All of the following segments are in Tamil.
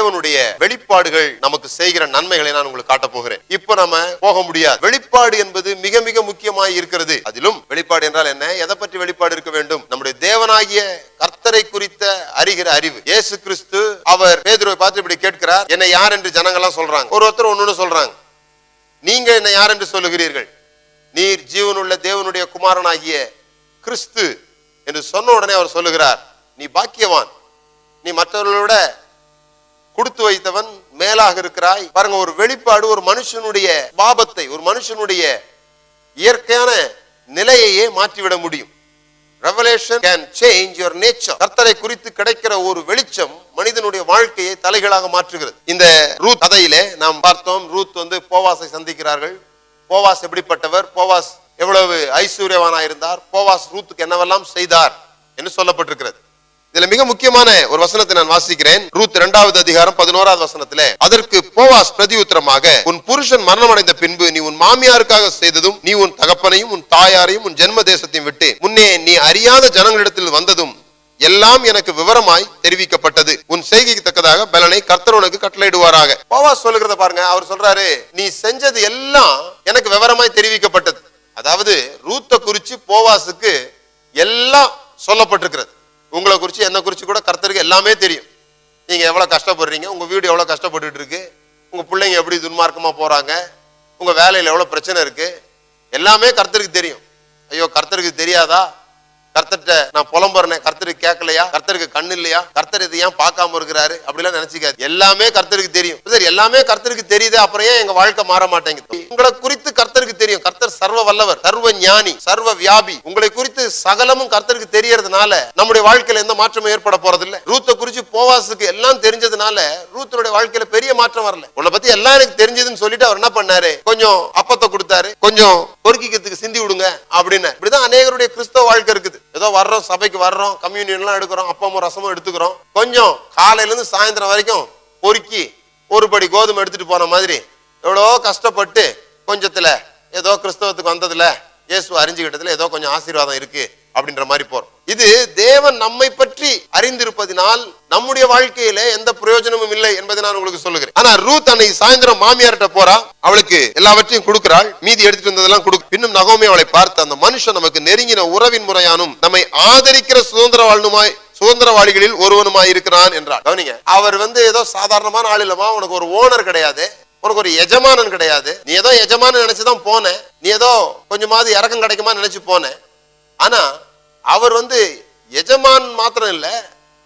தேவனுடைய வெளிப்பாடுகள் நமக்கு செய்கிற நன்மைகளை நான் உங்களுக்கு காட்ட போகிறேன். இப்ப நம்ம போக முடியாது. வெளிப்பாடு என்பது மிக மிக முக்கியமாய் இருக்கிறது. அதிலும் வெளிப்பாடு என்றால் என்ன, எதை பற்றி வெளிப்பாடு இருக்க வேண்டும்? நம்முடைய தேவனாகிய கர்த்தரை குறித்த அறிகிற அறிவு. இயேசு கிறிஸ்து அவர் பேதுருவை பார்த்து இப்படி கேட்கிறார், என்னை யார் என்று ஜனங்கள்லாம் சொல்றாங்க. ஒருத்தர் ஒன்னு சொல்றாங்க, நீங்க என்ன யார் என்று சொல்லுகிறீர்கள்? நீர் ஜீவனுள்ள தேவனுடைய குமாரனாகிய கிறிஸ்து என்று சொன்ன உடனே அவர் சொல்லுகிறார், நீ பாக்கியவான், நீ மற்றவர்களோட கொடுத்து வைத்தவன், மேலாக இருக்கிறாய். பாருங்க, ஒரு வெளிப்பாடு ஒரு மனுஷனுடைய பாபத்தை, ஒரு மனுஷனுடைய இயற்கையான நிலையையே மாற்றிவிட முடியும். Revelation can change your nature. கர்த்தரை குறித்து கிடைக்கிற ஒரு வெளிச்சம் மனிதனுடைய வாழ்க்கையை தலைகளாக மாற்றுகிறது. இந்த ரூத் கதையிலே நாம் பார்த்தோம், ரூத் போவாசை சந்திக்கிறார்கள். போவாஸ் எப்படிப்பட்டவர், போவாஸ் எவ்வளவு ஐஸ்வர்யவானாயிருந்தார், போவாஸ் ரூத்துக்கு என்னவெல்லாம் செய்தார் என்று சொல்லப்பட்டிருக்கிறது. இதுல மிக முக்கியமான ஒரு வசனத்தை நான் வாசிக்கிறேன். ரூத் 2வது அதிகாரம் 11வது வசனத்திலே, அதற்கு போவாஸ் பிரதியுத்தரமாக, உன் புருஷன் மரணம் அடைந்த பின்பு நீ உன் மாமியாருக்காக செய்ததும், நீ உன் தகப்பனையும் உன் தாயாரையும் உன் ஜென்ம தேசத்தையும் விட்டு முன்னே நீ அறியாத ஜனங்களிடத்தில் வந்ததும் எல்லாம் எனக்கு விவரமாய் தெரிவிக்கப்பட்டது. உன் செய்கைக்கு தக்கதாக பலனை கர்த்தர் உனக்கு கட்டளையிடுவாராக. போவாஸ் சொல்லுகிறத பாருங்க. அவர் சொல்றாரு, நீ செஞ்சது எல்லாம் எனக்கு விவரமாய் தெரிவிக்கப்பட்டது. அதாவது ரூத்தை குறிச்சு போவாசுக்கு எல்லாம் சொல்லப்பட்டிருக்கிறது. உங்களை குறிச்சு என்ன குறிச்சு கூட கர்த்தருக்கு எல்லாமே தெரியும். நீங்க எவ்வளவு கஷ்டப்படுறீங்க, உங்க வீடு எவ்வளவு கஷ்டப்பட்டு இருக்கு, உங்க பிள்ளைங்க எப்படி துன்மார்க்கமா போறாங்க, உங்க வேலையில எவ்வளவு பிரச்சனை இருக்கு, எல்லாமே கர்த்தருக்கு தெரியும். ஐயோ கர்த்தருக்கு தெரியாதா, கர்த்தர்ட்ட நான் புலம்புறேன், கர்த்தருக்கு கேட்கலையா, கர்த்தருக்கு கண்ணு இல்லையா, கர்த்தர் இது ஏன் பார்க்காம இருக்கிறாரு அப்படிலாம் நினைச்சுக்காது. எல்லாமே கர்த்தருக்கு தெரியும். சரி, எல்லாமே கர்த்தருக்கு தெரியுது, அப்புறம் ஏன் எங்க வாழ்க்கை மாற மாட்டேங்குது? உங்களை குறித்து கர்த்தருக்கு தெரியும். கர்த்தர் சர்வ வல்லவர், சர்வ ஞானி, சர்வ வியாபி. உங்களை குறித்து சகலமும் கர்த்தருக்கு தெரியறதுனால நம்முடைய வாழ்க்கையில எந்த மாற்றமும் ஏற்பட போறது இல்ல. ரூத்தை குறிச்சு போவாசுக்கு எல்லாம் தெரிஞ்சதுனால ரூத்தனுடைய வாழ்க்கையில பெரிய மாற்றம் வரல. உன்னை பத்தி எல்லாம் எனக்கு தெரிஞ்சதுன்னு சொல்லிட்டு அவர் என்ன பண்ணாரு, கொஞ்சம் அப்பத்தை கொடுத்தாரு, கொஞ்சம் பொறுக்கிக்கிறதுக்கு சிந்தி விடுங்க அப்படின்னு. இப்படிதான் அநேகருடைய கிறிஸ்தவ வாழ்க்கை இருக்குது. ஏதோ வர்றோம், சபைக்கு வர்றோம், கம்யூனியன் எல்லாம் எடுக்கிறோம், அப்பமும் ரசமும் எடுத்துக்கிறோம், கொஞ்சம் காலையில இருந்து சாயந்தரம் வரைக்கும் பொறுக்கி ஒரு படி கோதுமை எடுத்துட்டு போன மாதிரி எவ்வளோ கஷ்டப்பட்டு கொஞ்சத்துல ஏதோ கிறிஸ்தவத்துக்கு வந்ததுல இயேசு அறிஞ்சுக்கிட்டதுல ஏதோ கொஞ்சம் ஆசீர்வாதம் இருக்கு அப்படின்ற மாதிரி போறோம். இது தேவன் நம்மை பற்றி அறிந்திருப்பதினால் நம்முடைய வாழ்க்கையில எந்த பிரயோஜனமும் இல்லை என்பதை நான் உங்களுக்கு சொல்லுகிறேன். ஆனா ரூத் அன்னைக்கு சாயந்தரம் மாமியார்ட்ட போறா, அவளுக்கு எல்லாவற்றையும் கொடுக்கிறாள், மீதி எடுத்துட்டு வந்ததெல்லாம் கொடுக்க. பின்னும் நகோமி அவளை பார்த்து, அந்த மனுஷன் நமக்கு நெருங்கின உறவின் முறையானும் நம்மை ஆதரிக்கிற சுதந்திரவாளிகளில் ஒருவனுமாய் இருக்கிறான் என்றார். கவனிங்க, அவர் ஏதோ சாதாரணமான ஆள் இல்லமா, உனக்கு ஒரு ஓனர் கிடையாது, உனக்கு ஒரு எஜமானன் கிடையாது. நீ ஏதோ எஜமானன் நினைச்சுதான் போன, நீ ஏதோ கொஞ்சமாவது இறக்கம் கிடைக்குமா நினைச்சு போன. ஆனா அவர் எஜமான் மாத்திரம் இல்ல,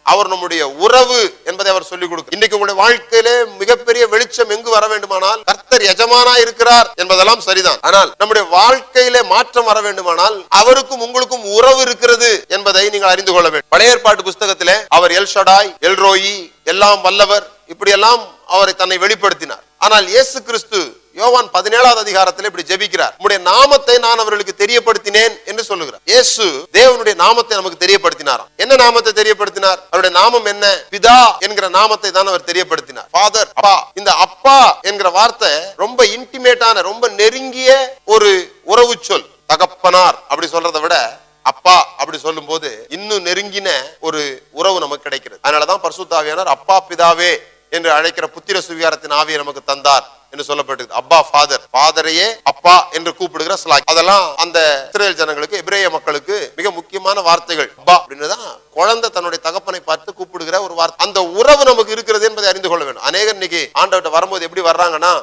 அவர் நம்முடைய உறவு என்பதை அவர் சொல்லிக் கொடுக்க. இன்றைக்கு உங்களுடைய வாழ்க்கையிலே மிகப்பெரிய வெளிச்சம் எங்கு வர வேண்டுமானால் கர்த்தர் எஜமானா இருக்கிறார் என்பதெல்லாம் சரிதான். ஆனால் நம்முடைய வாழ்க்கையிலே மாற்றம் வர வேண்டுமானால் அவருக்கும் உங்களுக்கும் உறவு இருக்கிறது என்பதை நீங்கள் அறிந்து கொள்ள வேண்டும். பழைய ஏற்பாட்டு புஸ்தகத்திலே அவர் எல் ஷடாய், எல் ரோயி, எல்லாம் வல்லவர், இப்படி எல்லாம் அவரை தன்னை வெளிப்படுத்தினார். ஆனால் இயேசு கிறிஸ்து யோவான் 17வது அதிகாரத்தில் இப்படி ஜெபிக்கிறார், உம்முடைய நாமத்தை நான் அவர்களுக்கு தெரியப்படுத்தினேன் என்று சொல்லுகிறார். இயேசு தேவனுடைய நாமத்தை நமக்கு தெரியப்படுத்தினாராம். என்ன நாமத்தை தெரியப்படுத்தினார்? அவருடைய நாமம் என்ன? பிதா என்கிற நாமத்தை தான் அவர் தெரியப்படுத்தினார். ஃபாதர், அப்பா. இந்த அப்பா என்கிற வார்த்தை ரொம்ப இன்டிமேட்டான, ரொம்ப நெருங்கிய ஒரு உறவு சொல். தகப்பனார் அப்படி சொல்றதை விட அப்பா அப்படி சொல்லும் போது இன்னும் நெருங்கின ஒரு உறவு நமக்கு கிடைக்கிறது. அதனாலதான் பரிசுத்த ஆவியானவர் அப்பா பிதாவே என்று அழைக்கிற புத்திர சுவிகாரத்தின் ஆவியை நமக்கு தந்தார் என்று சொல்லப்பட்டிருக்கு. அப்பா ஃபாதர், ஃபாதரையே அப்பா என்று கூப்பிடுகிற ஸ்லாக். அதெல்லாம் அந்த இஸ்ரேல் ஜனங்களுக்கு, எபிரேய மக்களுக்கு மிக முக்கியமான வார்த்தைகள். அப்பா அப்படின்னுதான் குழந்தை தன்னுடைய தகப்பனை பார்த்து கூப்பிடுகிற ஒரு வார்த்தை. அந்த உறவு நமக்கு இருக்கிறது என்பதை அறிந்து கொள்ள வேண்டும். அநேகர் இன்னைக்கு ஆண்டவர்கிட்ட வரும்போது எப்படி வர்றாங்கன்னா,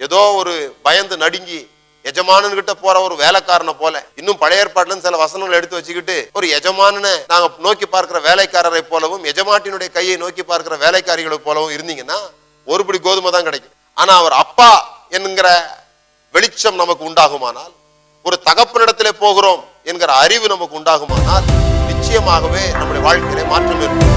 ஏதோ ஒரு பயந்து நடுங்கி எஜமானன் கிட்ட போற ஒரு வேலைக்காரனை போல, இன்னும் பழைய ஏற்பாட்டுல சில வசனங்களை எடுத்து வச்சுக்கிட்டு ஒரு எஜமானனை நாங்க நோக்கி பார்க்கிற வேலைக்காரரை போலவும் எஜமாட்டினுடைய கையை நோக்கி பார்க்கிற வேலைக்காரிகளை போலவும் இருந்தீங்கன்னா ஒரு படி கோதுமை தான் கிடைக்கும். ஆனா அவர் அப்பா என்கிற வெளிச்சம் நமக்கு உண்டாகுமானால், ஒரு தகப்பனிடத்திலே போகிறோம் என்கிற அறிவு நமக்கு உண்டாகுமானால், நிச்சயமாகவே நம்முடைய வாழ்க்கையிலே மாற்றம் இருக்கும்.